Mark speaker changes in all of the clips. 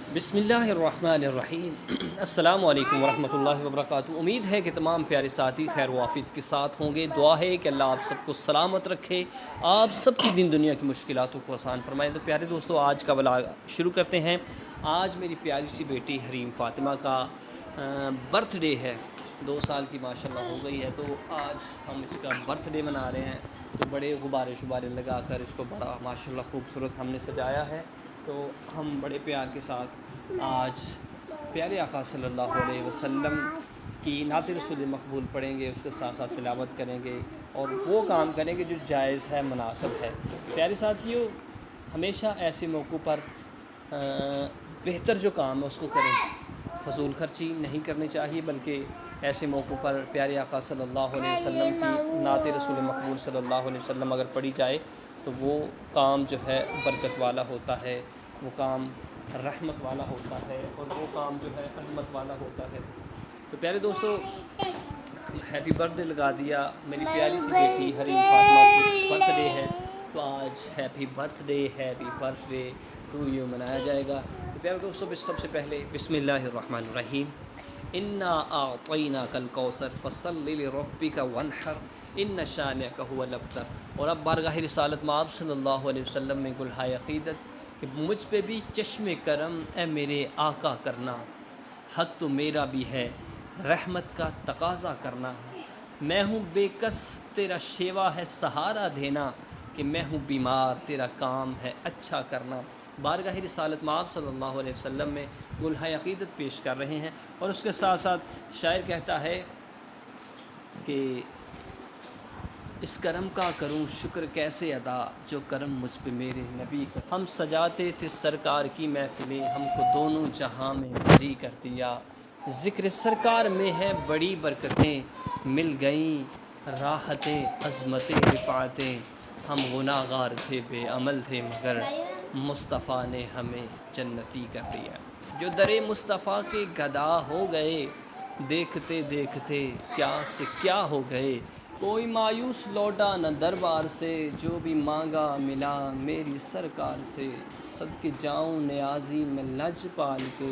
Speaker 1: बिस्मिल्लाहिर्रहमानिर्रहीम। अस्सलामु अलैकुम वरहमतुल्लाहि वबरकातुहू। उम्मीद है कि तमाम प्यारे साथी खैर वाफियत के साथ होंगे। दुआ है कि अल्लाह आप सबको सलामत रखे, आप सबकी दिन दुनिया की मुश्किलातों को आसान फरमाए। तो प्यारे दोस्तों, आज का व्लॉग शुरू करते हैं। आज मेरी प्यारी सी बेटी हरीम फ़ातिमा का बर्थडे है। 2 साल की माशाल्लाह हो गई है, तो आज हम इसका बर्थडे मना रहे हैं। तो बड़े गुब्बारे शुब्बारे लगा कर इसको बड़ा माशाल्लाह खूबसूरत हमने सजाया है। तो हम बड़े प्यार के साथ आज प्यारे आका सल्लल्लाहु अलैहि वसल्लम की नात रसूल मकबूल पढ़ेंगे, उसके साथ साथ तिलावत करेंगे और वो काम करेंगे जो जायज़ है, मुनासिब है। प्यारे साथियों, हमेशा ऐसे मौक़ों पर बेहतर जो काम है उसको करें। फ़ज़ूल खर्ची नहीं करनी चाहिए, बल्कि ऐसे मौक़ों पर प्यारे आका सल्लल्लाहु अलैहि वसल्लम की नात रसूल मकबूल सल्लल्लाहु अलैहि वसल्लम अगर पढ़ी जाए तो वो काम जो है बरकत वाला होता है, वो काम रहमत वाला होता है और वो काम जो है अज़मत वाला होता है। तो प्यारे दोस्तों, हैप्पी बर्थडे लगा दिया। मेरी प्यारी सी बेटी हरीम फ़ातिमा की बर्थडे है, तो आज हैप्पी बर्थडे टू यू मनाया जाएगा। तो प्यारे दोस्तों, सबसे पहले बिस्मिल्लाहिर्रहमानिर्रहीम। इन्ना आतैना कल कौसर फसल्लि लिरब्बिका वन्हर इन्न शानिअका हुवल अब्तर। और अब बारगाह रिसालत में आप सल्लल्लाहु अलैहि वसल्लम में गुलहाए अक़ीदत कि मुझ पे भी चश्मे करम ए मेरे आका करना, हक़ तो मेरा भी है, रहमत का तकाज़ा करना। मैं हूँ बेकस, तेरा शेवा है सहारा देना, कि मैं हूँ बीमार, तेरा काम है अच्छा करना। बारगाह रिसालत में आप सल्लल्लाहु अलैहि वसल्लम में गुलहाए अक़ीदत पेश कर रहे हैं। और उसके साथ साथ शायर कहता है कि इस करम का करूं शुक्र कैसे अदा, जो करम मुझ पे मेरे नबी का। हम सजाते थे सरकार की महफिलें, हमको दोनों जहां में बरी कर दिया। ज़िक्र सरकार में है बड़ी बरकतें, मिल गईं राहतें अज़मतें रिफ़ातें। हम गुनाहगार थे बेअमल थे, मगर मुस्तफ़ा ने हमें जन्नती कर दिया। जो दरे मुस्तफ़ा के गदा हो गए, देखते देखते क्या से क्या हो गए। कोई मायूस लौटा न दरबार से, जो भी मांगा मिला मेरी सरकार से। सदके जाऊँ नियाज़ी में लज पाल के,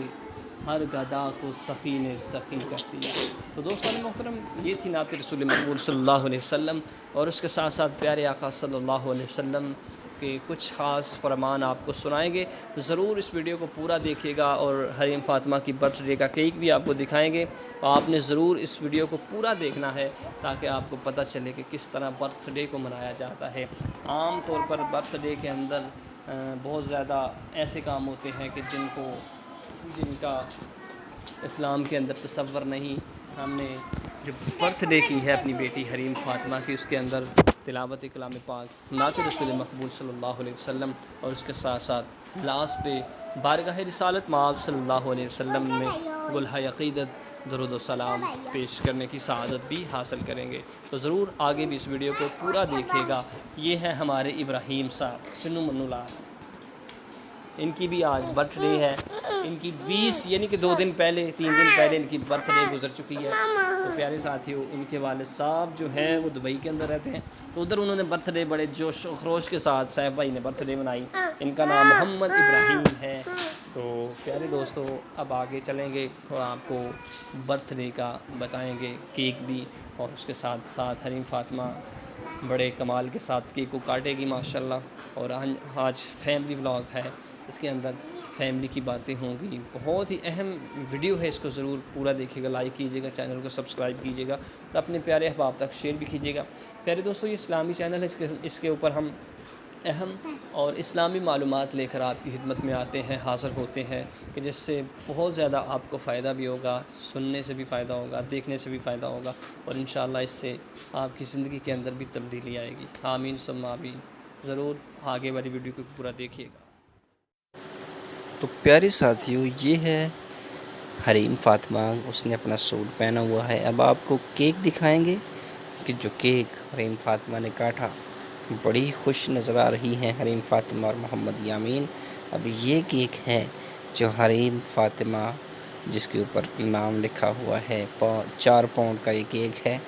Speaker 1: हर गदा को सफ़ी ने सफ़ी कर दिया। तो दोस्तों मोहतरम, ये थी नात रसूल मकबूल सल्लल्लाहु अलैहि वसल्लम। और उसके साथ साथ प्यारे आका सल्लल्लाहु अलैहि वसल्लम के कुछ ख़ास फरमान आपको सुनाएंगे। ज़रूर इस वीडियो को पूरा देखिएगा और हरीम फ़ातिमा की बर्थडे का केक भी आपको दिखाएंगे। तो आपने ज़रूर इस वीडियो को पूरा देखना है, ताकि आपको पता चले कि किस तरह बर्थडे को मनाया जाता है। आम तौर पर बर्थडे के अंदर बहुत ज़्यादा ऐसे काम होते हैं कि जिनका इस्लाम के अंदर तसव्वुर नहीं। हमने जो बर्थडे की है अपनी बेटी हरीम फ़ातिमा की, उसके अंदर तिलावत कलाम पाक, नात रसूल मकबूल सल्लल्लाहु अलैहि वसल्लम और उसके साथ साथ लास्ट पे बारगाह रिसालत में आप सल्लल्लाहु अलैहि वसल्लम में गुलहाए अक़ीदत दरूद व सलाम पेश करने की सआदत भी हासिल करेंगे। तो ज़रूर आगे भी इस वीडियो को पूरा देखिएगा। ये है हमारे इब्राहीम साहब चुन्नू मन्नू लाल, इनकी भी आज बर्थडे है। इनकी 20 यानी कि 2 दिन पहले 3 दिन पहले इनकी बर्थडे गुजर चुकी है। तो प्यारे साथियों, इनके वालिद साहब जो हैं वो दुबई के अंदर रहते हैं, तो उधर उन्होंने बर्थडे बड़े जोश व खरोश के साथ साहब भाई ने बर्थडे मनाई। इनका नाम मोहम्मद इब्राहीम है। तो प्यारे दोस्तों, अब आगे चलेंगे और आपको बर्थडे का बताएँगे, केक भी। और उसके साथ साथ हरीम फ़ातिमा बड़े कमाल के साथ केक को काटेगी माशाल्लाह। और आज फैमिली व्लॉग है, इसके अंदर फैमिली की बातें होंगी। बहुत ही अहम वीडियो है, इसको ज़रूर पूरा देखिएगा, लाइक कीजिएगा, चैनल को सब्सक्राइब कीजिएगा और अपने प्यारे अहबाब तक शेयर भी कीजिएगा। प्यारे दोस्तों, ये इस्लामी चैनल है, इसके ऊपर हम अहम और इस्लामी मालूमात लेकर आपकी खिदमत में आते हैं, हाज़िर होते हैं, कि जिससे बहुत ज़्यादा आपको फ़ायदा भी होगा, सुनने से भी फ़ायदा होगा, देखने से भी फ़ायदा होगा और इंशाअल्लाह इससे आपकी ज़िंदगी के अंदर भी तब्दीली आएगी। आमीन सुम्मा आमीन। ज़रूर आगे वाली वीडियो को पूरा देखिएगा।
Speaker 2: तो प्यारे साथियों, ये है हरीम फ़ातिमा, उसने अपना सूट पहना हुआ है। अब आपको केक दिखाएंगे कि जो केक हरीम फ़ातिमा ने काटा, बड़ी खुश नज़र आ रही हैं हरीम फ़ातिमा और मोहम्मद यामीन। अब ये केक है जो हरीम फ़ातिमा, जिसके ऊपर नाम लिखा हुआ है, 4 पाउंड का ये केक है।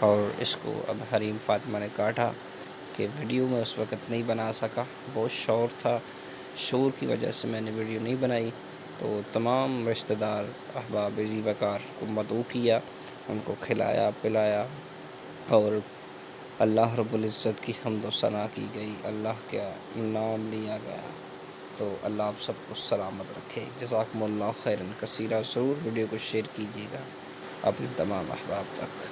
Speaker 2: और इसको अब हरीम फ़ातिमा ने काटा कि वीडियो में उस वक़्त नहीं बना सका, बहुत शोर था, शोर की वजह से मैंने वीडियो नहीं बनाई। تو تمام رشتہ دار احباب عزیز وقار کو مدعو کیا، ان کو کھلایا پلایا، اور اللہ رب العزت کی حمد و ثنا کی گئی، اللہ کا نام لیا گیا۔ تو اللہ آپ سب کو سلامت رکھے۔ جزاکم اللہ خیرا کثیرا۔ ضرور ویڈیو کو شیئر کیجیے گا اپنے تمام احباب تک۔